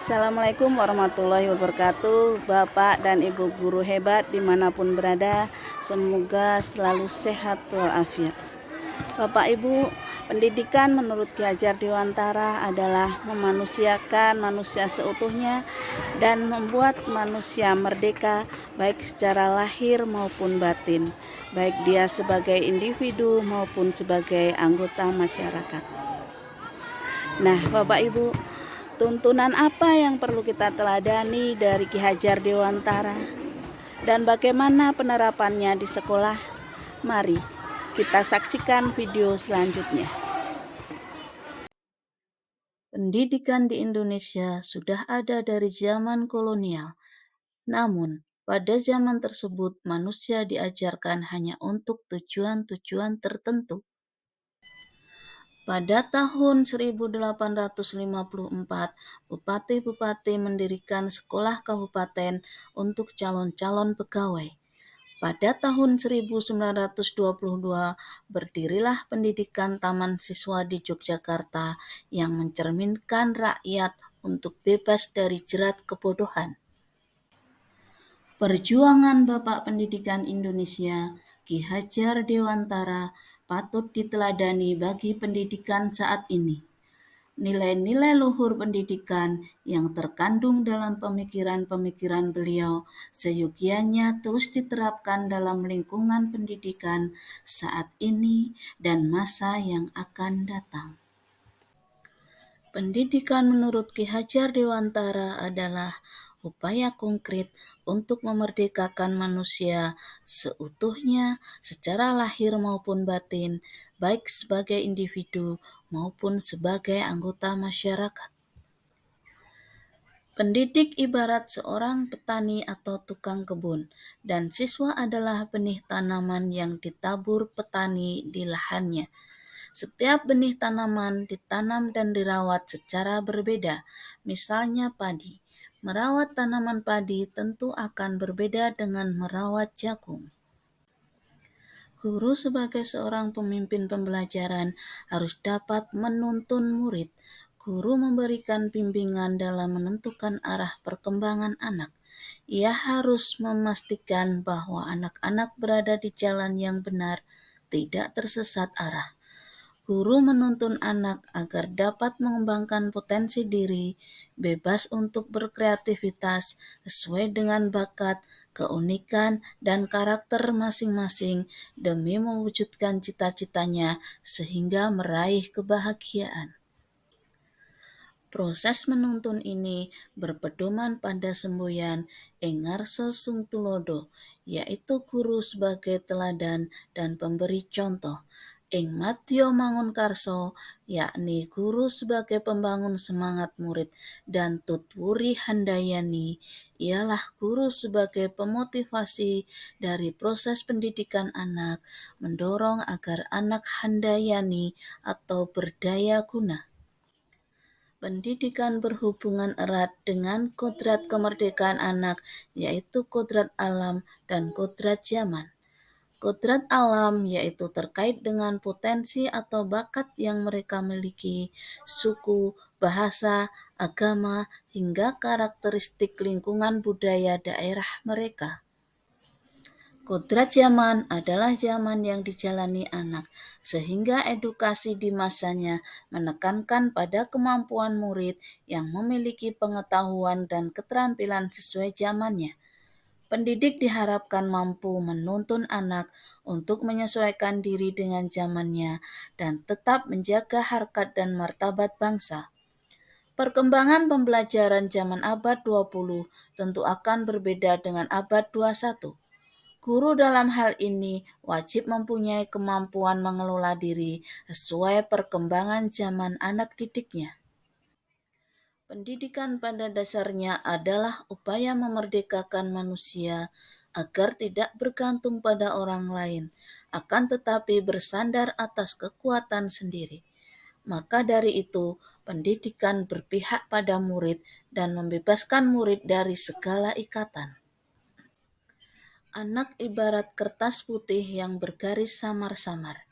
Assalamualaikum warahmatullahi wabarakatuh. Bapak dan Ibu guru hebat dimanapun berada, semoga selalu sehat walafiat. Bapak Ibu, pendidikan menurut Ki Hajar Dewantara adalah memanusiakan manusia seutuhnya dan membuat manusia merdeka baik secara lahir maupun batin, baik dia sebagai individu maupun sebagai anggota masyarakat. Nah, Bapak Ibu, tuntunan apa yang perlu kita teladani dari Ki Hajar Dewantara dan bagaimana penerapannya di sekolah? Mari kita saksikan video selanjutnya. Pendidikan di Indonesia sudah ada dari zaman kolonial. Namun, pada zaman tersebut manusia diajarkan hanya untuk tujuan-tujuan tertentu. Pada tahun 1854, bupati-bupati mendirikan sekolah kabupaten untuk calon-calon pegawai. Pada tahun 1922, berdirilah pendidikan taman siswa di Yogyakarta yang mencerminkan rakyat untuk bebas dari jerat kebodohan. Perjuangan Bapak Pendidikan Indonesia, Ki Hajar Dewantara, patut diteladani bagi pendidikan saat ini. Nilai-nilai luhur pendidikan yang terkandung dalam pemikiran-pemikiran beliau seyogianya terus diterapkan dalam lingkungan pendidikan saat ini dan masa yang akan datang. Pendidikan menurut Ki Hajar Dewantara adalah upaya konkret untuk memerdekakan manusia seutuhnya secara lahir maupun batin, baik sebagai individu maupun sebagai anggota masyarakat. Pendidik ibarat seorang petani atau tukang kebun, dan siswa adalah benih tanaman yang ditabur petani di lahannya. Setiap benih tanaman ditanam dan dirawat secara berbeda, misalnya padi. Merawat tanaman padi tentu akan berbeda dengan merawat jagung. Guru sebagai seorang pemimpin pembelajaran harus dapat menuntun murid. Guru memberikan bimbingan dalam menentukan arah perkembangan anak. Ia harus memastikan bahwa anak-anak berada di jalan yang benar, tidak tersesat arah. Guru menuntun anak agar dapat mengembangkan potensi diri, bebas untuk berkreativitas sesuai dengan bakat, keunikan, dan karakter masing-masing demi mewujudkan cita-citanya sehingga meraih kebahagiaan. Proses menuntun ini berpedoman pada semboyan Engarso Sungtulodo, yaitu guru sebagai teladan dan pemberi contoh. Ing Madya Mangunkarso, yakni guru sebagai pembangun semangat murid, dan Tutwuri Handayani, ialah guru sebagai pemotivasi dari proses pendidikan anak, mendorong agar anak handayani atau berdaya guna. Pendidikan berhubungan erat dengan kodrat kemerdekaan anak, yaitu kodrat alam dan kodrat zaman. Kodrat alam yaitu terkait dengan potensi atau bakat yang mereka miliki, suku, bahasa, agama, hingga karakteristik lingkungan budaya daerah mereka. Kodrat zaman adalah zaman yang dijalani anak, sehingga edukasi di masanya menekankan pada kemampuan murid yang memiliki pengetahuan dan keterampilan sesuai zamannya. Pendidik diharapkan mampu menuntun anak untuk menyesuaikan diri dengan zamannya dan tetap menjaga harkat dan martabat bangsa. Perkembangan pembelajaran zaman abad 20 tentu akan berbeda dengan abad 21. Guru dalam hal ini wajib mempunyai kemampuan mengelola diri sesuai perkembangan zaman anak didiknya. Pendidikan pada dasarnya adalah upaya memerdekakan manusia agar tidak bergantung pada orang lain, akan tetapi bersandar atas kekuatan sendiri. Maka dari itu, pendidikan berpihak pada murid dan membebaskan murid dari segala ikatan. Anak ibarat kertas putih yang bergaris samar-samar.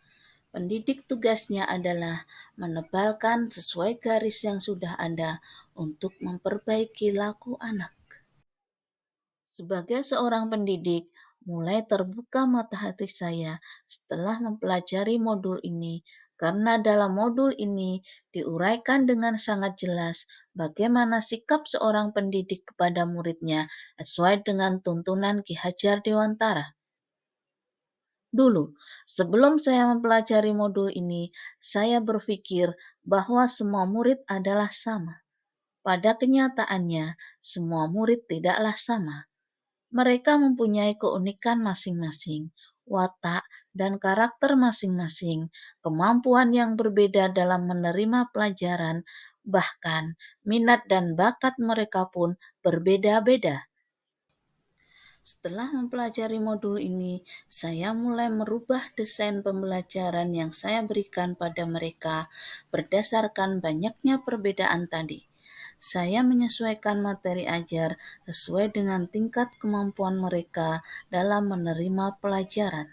Pendidik tugasnya adalah menebalkan sesuai garis yang sudah ada untuk memperbaiki laku anak. Sebagai seorang pendidik, mulai terbuka mata hati saya setelah mempelajari modul ini, karena dalam modul ini diuraikan dengan sangat jelas bagaimana sikap seorang pendidik kepada muridnya sesuai dengan tuntunan Ki Hajar Dewantara. Dulu, sebelum saya mempelajari modul ini, saya berpikir bahwa semua murid adalah sama. Pada kenyataannya, semua murid tidaklah sama. Mereka mempunyai keunikan masing-masing, watak dan karakter masing-masing, kemampuan yang berbeda dalam menerima pelajaran, bahkan minat dan bakat mereka pun berbeda-beda. Setelah mempelajari modul ini, saya mulai merubah desain pembelajaran yang saya berikan pada mereka berdasarkan banyaknya perbedaan tadi. Saya menyesuaikan materi ajar sesuai dengan tingkat kemampuan mereka dalam menerima pelajaran.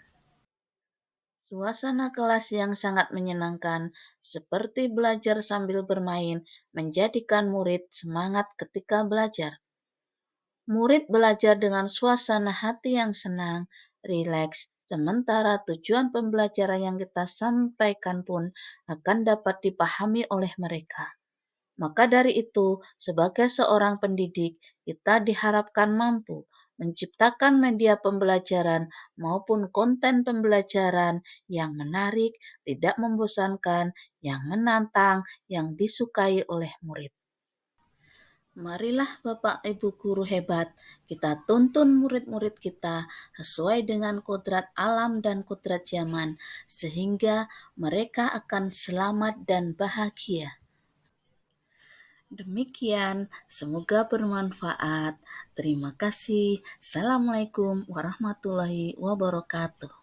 Suasana kelas yang sangat menyenangkan, seperti belajar sambil bermain, menjadikan murid semangat ketika belajar. Murid belajar dengan suasana hati yang senang, rileks, sementara tujuan pembelajaran yang kita sampaikan pun akan dapat dipahami oleh mereka. Maka dari itu, sebagai seorang pendidik, kita diharapkan mampu menciptakan media pembelajaran maupun konten pembelajaran yang menarik, tidak membosankan, yang menantang, yang disukai oleh murid. Marilah Bapak Ibu guru hebat, kita tuntun murid-murid kita sesuai dengan kodrat alam dan kodrat zaman, sehingga mereka akan selamat dan bahagia. Demikian, semoga bermanfaat. Terima kasih. Assalamualaikum warahmatullahi wabarakatuh.